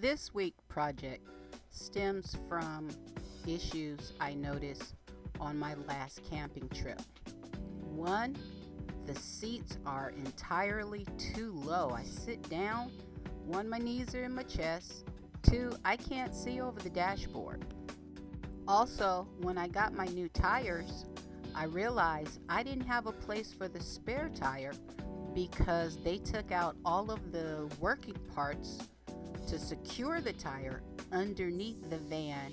This week project stems from issues I noticed on my last camping trip. One, the seats are entirely too low. I sit down, one, my knees are in my chest. Two, I can't see over the dashboard. Also, when I got my new tires, I realized I didn't have a place for the spare tire because they took out all of the working parts to secure the tire underneath the van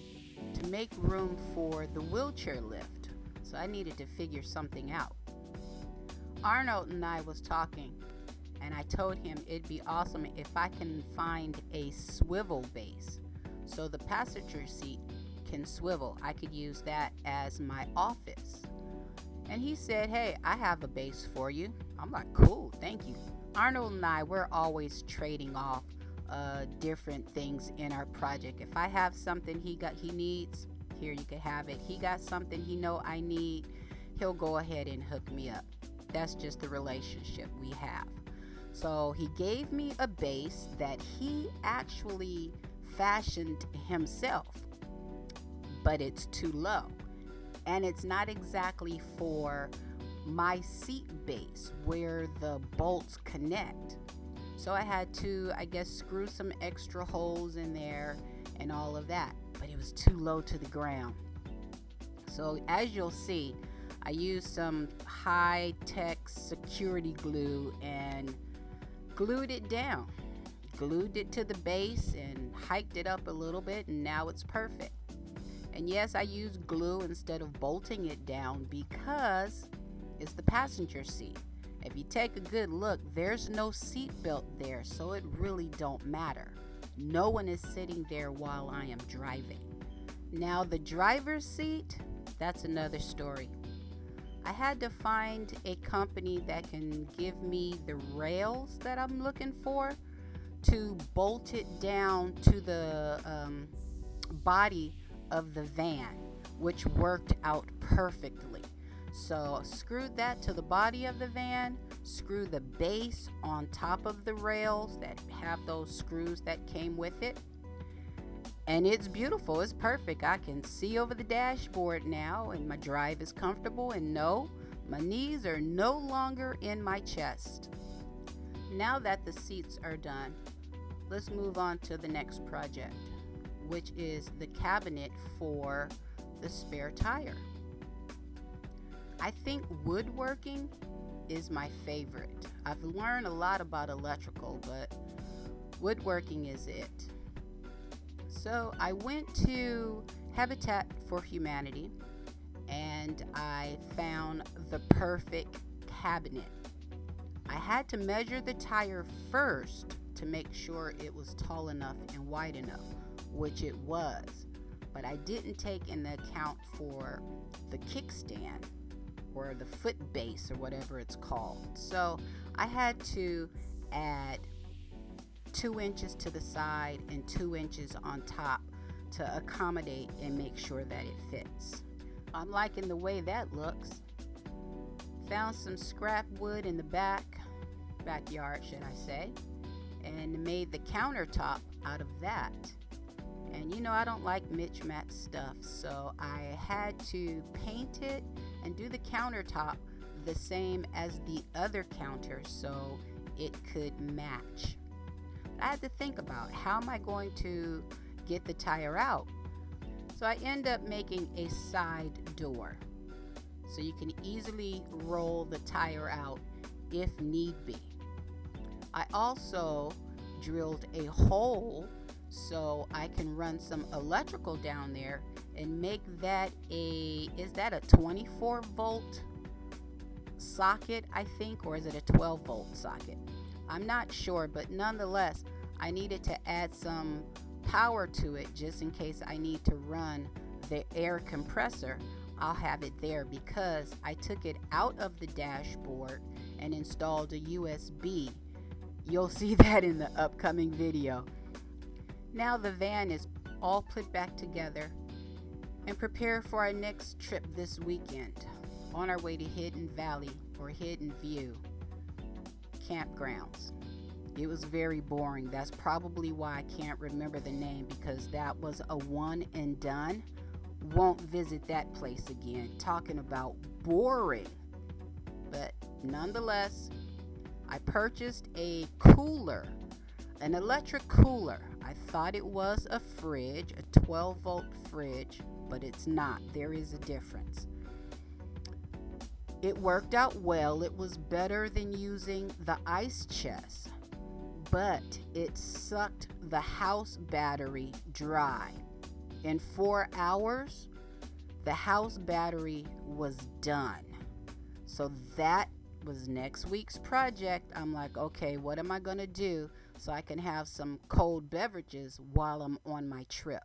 to make room for the wheelchair lift. So I needed to figure something out. Arnold and I was talking, and I told him it'd be awesome if I can find a swivel base so the passenger seat can swivel. I could use that as my office. And he said, hey, I have a base for you. I'm like, cool, thank you. Arnold and I, we're always trading off different things in our project. If I have something he needs, here, you can have it. He got something he know I need, he'll go ahead and hook me up. That's just the relationship we have. So he gave me a base that he actually fashioned himself, but it's too low. And it's not exactly for my seat base where the bolts connect. So I had to, screw some extra holes in there and all of that. But it was too low to the ground. So as you'll see, I used some high-tech security glue and glued it down. Glued it to the base and hiked it up a little bit, and now it's perfect. And yes, I used glue instead of bolting it down because it's the passenger seat. If you take a good look, there's no seat belt there, so it really don't matter. No one is sitting there while I am driving. Now the driver's seat, that's another story. I had to find a company that can give me the rails that I'm looking for to bolt it down to the body of the van, which worked out perfectly. So screwed that to the body of the van, screw the base on top of the rails that have those screws that came with it, and it's beautiful. It's perfect. I can see over the dashboard now, and my drive is comfortable, and no, my knees are no longer in my chest. Now that the seats are done, let's move on to the next project, which is the cabinet for the spare tire. I think woodworking is my favorite. I've learned a lot about electrical, but woodworking is it. So I went to Habitat for Humanity and I found the perfect cabinet. I had to measure the tire first to make sure it was tall enough and wide enough, which it was, but I didn't take into account for the kickstand or the foot base or whatever it's called. So I had to add 2 inches to the side and 2 inches on top to accommodate and make sure that it fits. I'm liking the way that looks. Found some scrap wood in the backyard, should I say, and made the countertop out of that. And I don't like mismatched stuff, so I had to paint it and do the countertop the same as the other counter so it could match. I had to think about how am I going to get the tire out. So I end up making a side door so you can easily roll the tire out if need be. I also drilled a hole so I can run some electrical down there and make that is that a 24 volt socket, I think, or is it a 12 volt socket? I'm not sure, but nonetheless, I needed to add some power to it just in case I need to run the air compressor. I'll have it there because I took it out of the dashboard and installed a USB. You'll see that in the upcoming video. Now the van is all put back together and prepare for our next trip this weekend on our way to Hidden Valley or Hidden View campgrounds. It was very boring. That's probably why I can't remember the name, because that was a one and done. Won't visit that place again. Talking about boring. But nonetheless, I purchased a cooler, an electric cooler. I thought it was a fridge, a 12-volt fridge, but it's not. There is a difference. It worked out well. It was better than using the ice chest, but it sucked the house battery dry. In 4 hours, the house battery was done. So that was next week's project. I'm like, okay, what am I going to do so I can have some cold beverages while I'm on my trip?